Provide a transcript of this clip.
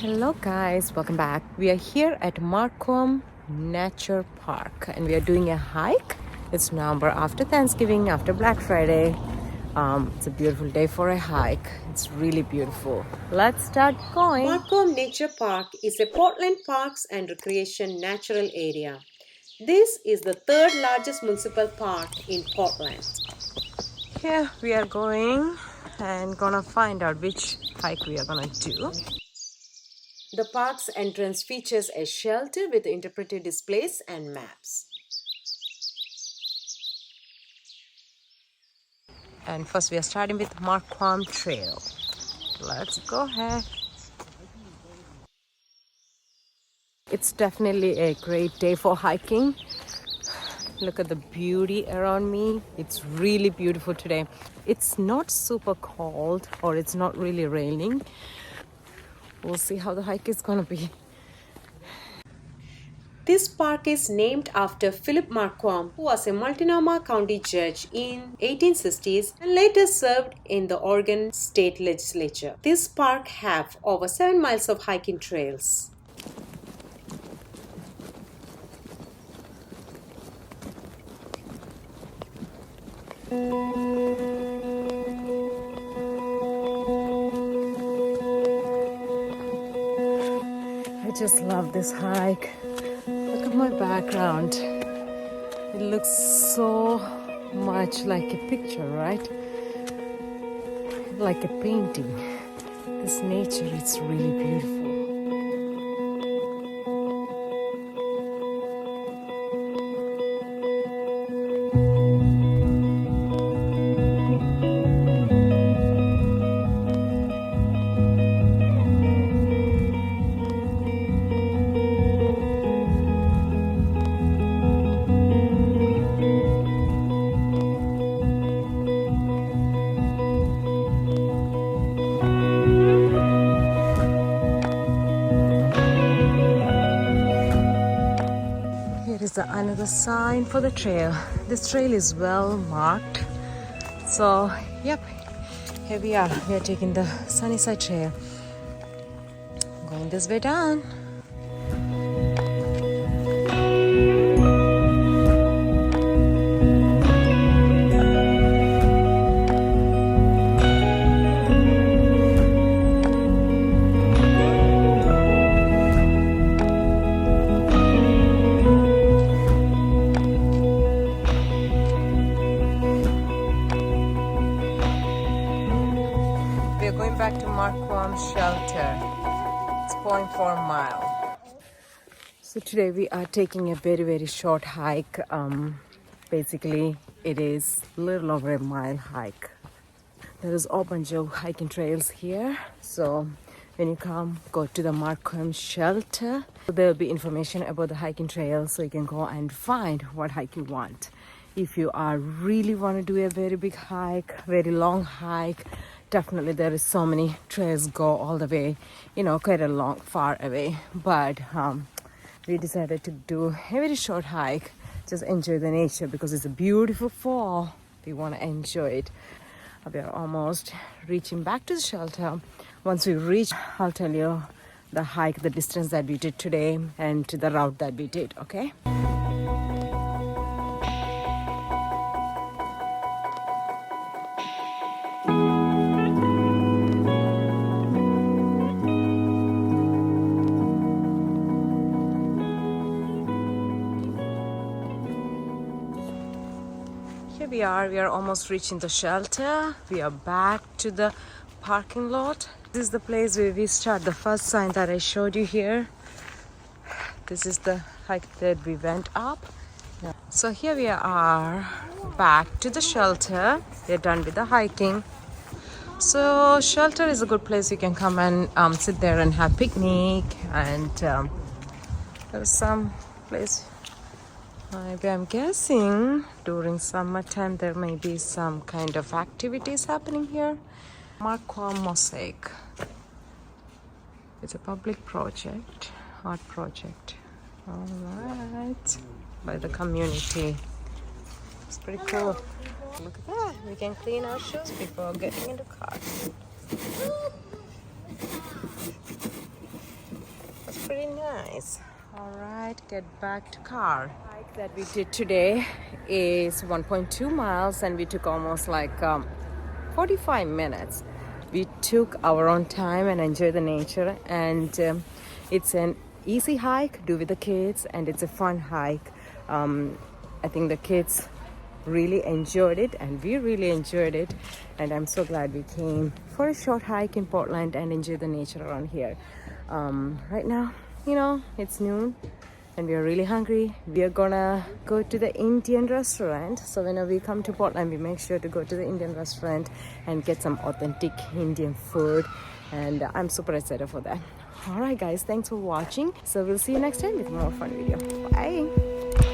Hello guys, welcome back. We are here at Marquam Nature Park and we are doing a hike. It's November after Thanksgiving, after Black Friday. It's a beautiful day for a hike. It's really beautiful. Let's start going. Marquam Nature Park is a Portland Parks and Recreation natural area. This is the third largest municipal park in Portland. Here we are going and gonna find out which hike we are gonna do. The park's entrance features a shelter with interpretive displays and maps. And first we are starting with Marquam Trail. Let's go ahead. It's definitely a great day for hiking. Look at the beauty around me. It's really beautiful today. It's not super cold or it's not really raining. We'll see how the hike is gonna be. This park is named after Philip Marquam, who was a Multnomah County judge in 1860s and later served in the Oregon State Legislature. This park have over 7 miles of hiking trails. I just love this hike. Look at my background. It looks so much like a picture, right? Like a painting. This nature, it's really beautiful. Here is another sign for the trail. This trail is well marked. So, yep, here we are. We are taking the Sunnyside Trail. Going this way down. We're going back to Marquam Shelter. It's 0.4 mile. So today we are taking a very short hike. Basically, it is a little over a mile hike. There is a bunch of hiking trails here. So when you come, go to the Marquam Shelter. There will be information about the hiking trails, so you can go and find what hike you want. If you are really want to do a very big hike, very long hike, definitely there is so many trails go all the way, quite a long, far away. But we decided to do a very short hike, just enjoy the nature because it's a beautiful fall. We want to enjoy it. We are almost reaching back to the shelter. Once we reach, I'll tell you the hike, the distance that we did today and the route that we did, okay? Here we are almost reaching the shelter. We are back to the parking lot. This is the place where we start. The first sign that I showed you here. This is the hike that we went up. So here we are back to the shelter. We're done with the hiking. So shelter is a good place. You can come and sit there and have picnic. And there's some place. Maybe I'm guessing during summertime there may be some kind of activities happening here. Marquam Mosaic. It's a public project, art project. All right, by the community. It's pretty cool. Look at that. We can clean our shoes before getting in the car. pretty nice. All right, get back to car. The hike that we did today is 1.2 miles and we took almost like 45 minutes. We took our own time and enjoyed the nature, and it's an easy hike, do with the kids, and it's a fun hike. I think the kids really enjoyed it and we really enjoyed it, and I'm so glad we came for a short hike in Portland and enjoy the nature around here. Right now, it's noon and we are really hungry. We are gonna go to the Indian restaurant. So whenever we come to Portland, we make sure to go to the Indian restaurant and get some authentic Indian food, and I'm super excited for that. All right guys, thanks for watching. So we'll see you next time with more fun video. Bye.